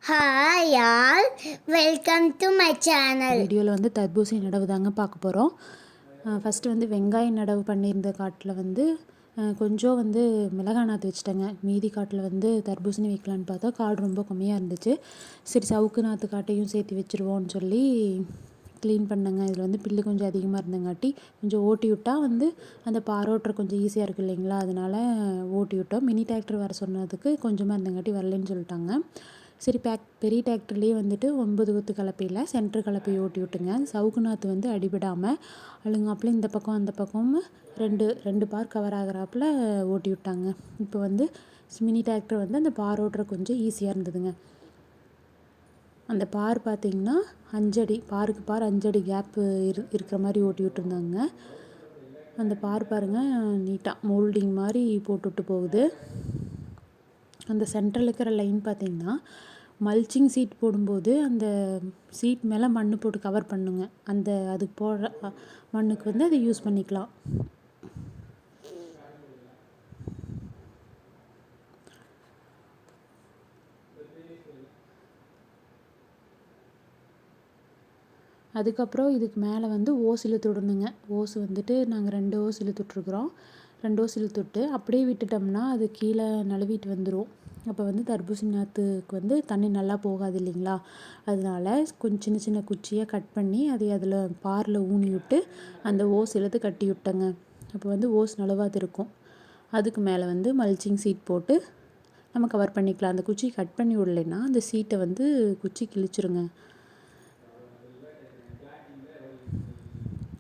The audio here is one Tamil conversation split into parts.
Hi all, welcome to my channel. வீடியோவில் வந்து தர்பூசணி நடவு தாங்க பார்க்க போகிறோம். ஃபஸ்ட்டு வந்து வெங்காயம் நடவு பண்ணியிருந்த காட்டில் வந்து கொஞ்சம் வந்து மிளகாய் நாற்று வச்சுட்டேங்க. மீதி காட்டில் வந்து தர்பூசணி வைக்கலான்னு பார்த்தா காடு ரொம்ப கம்மியாக இருந்துச்சு. சரி, சவுக்கு நாற்று காட்டையும் சேர்த்து வச்சுருவோன்னு சொல்லி க்ளீன் பண்ணேங்க. இதில் வந்து பில்லு கொஞ்சம் அதிகமாக இருந்தங்காட்டி கொஞ்சம் ஓட்டி விட்டால் வந்து அந்த பாரோட்டுற கொஞ்சம் ஈஸியாக இருக்குது இல்லைங்களா, அதனால் ஓட்டி விட்டோம். மினி டிராக்டர் வர சொன்னதுக்கு கொஞ்சமாக இருந்தங்காட்டி வரலன்னு சொல்லிட்டாங்க. சரி, பெரிய டிராக்டர்லேயே வந்துட்டு 9 குத்து கலப்பையில் சென்ட்ரு கலப்பையை ஓட்டி விட்டுங்க. சவுக்கு நாற்று வந்து அடிபடாமல் அழுங்காப்பில் இந்த பக்கம் அந்த பக்கம் ரெண்டு பார் கவர் ஆகிறாப்புல ஓட்டி விட்டாங்க. இப்போ வந்து மினி டிராக்டர் வந்து அந்த பார் ஓட்டுற கொஞ்சம் ஈஸியாக இருந்ததுங்க. அந்த பார் பார்த்திங்கன்னா 5 அடி, பாருக்கு பார் 5 அடி கேப்பு இருக்கிற மாதிரி ஓட்டி விட்டுருந்தாங்க. அந்த பார் பாருங்கள், நீட்டாக மோல்டிங் மாதிரி போட்டுவிட்டு போகுது. அந்த சென்ட்ரல் இருக்கிற லைன் பார்த்திங்கன்னா மல்ச்சிங் சீட் போடும்போது அந்த சீட் மேலே மண் போட்டு கவர் பண்ணுங்க. அதுக்கு போடுற மண்ணுக்கு வந்து அதை யூஸ் பண்ணிக்கலாம். அதுக்கப்புறம் இதுக்கு மேலே வந்து ஓஸ் இழுத்துடணுங்க. ஓஸ் வந்துட்டு நாங்கள் 2 ஓஸ் இழுத்துட்ருக்குறோம். 2 ஓஸ் இழுத்துட்டு அப்படியே விட்டுட்டோம்னா அது கீழே நழுவிட்டு வந்துடும். அப்போ வந்து தர்பூசணி நாற்றுக்கு வந்து தண்ணி நல்லா போகாது இல்லைங்களா, அதனால கொஞ்சம் சின்ன சின்ன குச்சியாக கட் பண்ணி அதை அதில் பாரில் ஊனி விட்டு அந்த ஓஸ் இழுத்து கட்டி விட்டேங்க. அப்போ வந்து ஓஸ் நழுவாது இருக்கும். அதுக்கு மேலே வந்து மல்ச்சிங் சீட் போட்டு நம்ம கவர் பண்ணிக்கலாம். அந்த குச்சி கட் பண்ணி விடலைன்னா அந்த சீட்டை வந்து குச்சி கிழிச்சிருங்க.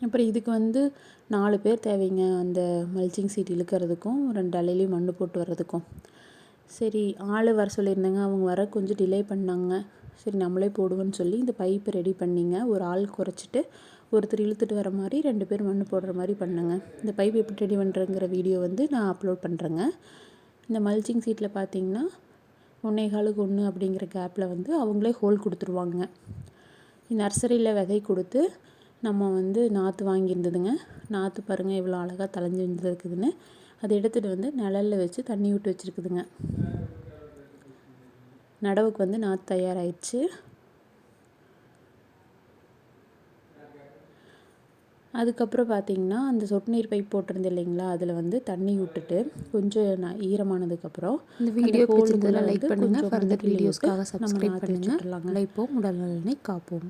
அப்புறம் இதுக்கு வந்து 4 பேர் தேவைங்க, அந்த மல்ச்சிங் சீட் இழுக்கிறதுக்கும் 2 அலையிலையும் மண் போட்டு வர்றதுக்கும். சரி, ஆள் வர சொல்லியிருந்தேங்க. அவங்க வர கொஞ்சம் டிலே பண்ணாங்க. சரி, நம்மளே போடுவோன்னு சொல்லி இந்த பைப்பு ரெடி பண்ணிங்க. ஒரு ஆள் குறைச்சிட்டு ஒருத்தர் இழுத்துட்டு வர மாதிரி 2 பேர் மண் போடுற மாதிரி பண்ணுங்க. இந்த பைப் எப்படி ரெடி பண்ணுறங்கிற வீடியோ வந்து நான் அப்லோட் பண்ணுறேங்க. இந்த மல்ச்சிங் சீட்டில் பார்த்தீங்கன்னா 1.25க்கு 1 அப்படிங்கிற கேப்பில் வந்து அவங்களே ஹோல் கொடுத்துருவாங்க. நர்சரியில் விதை கொடுத்து நம்ம வந்து நாற்று வாங்கியிருந்ததுங்க. நாற்று பாருங்கள் எவ்வளோ அழகாக தளைஞ்சு வந்துருக்குதுன்னு. அதை எடுத்துகிட்டு வந்து நிழலில் வச்சு தண்ணி விட்டு வச்சுருக்குதுங்க. நடவுக்கு வந்து நாற்று தயாராகிடுச்சு. அதுக்கப்புறம் பார்த்திங்கன்னா அந்த சொட்டு நீர் பைப் போட்டிருந்தேன் இல்லைங்களா, அதில் வந்து தண்ணி விட்டுட்டு கொஞ்சம் ஈரமானதுக்கப்புறம் இந்த வீடியோ பிடிச்சிருந்ததில் லைக் பண்ணுங்கள். ஃபர்தர் வீடியோஸ்க்காக சப்ஸ்கிரைப் பண்ணுங்கள். இப்போ உடல் நலனை காப்போம்.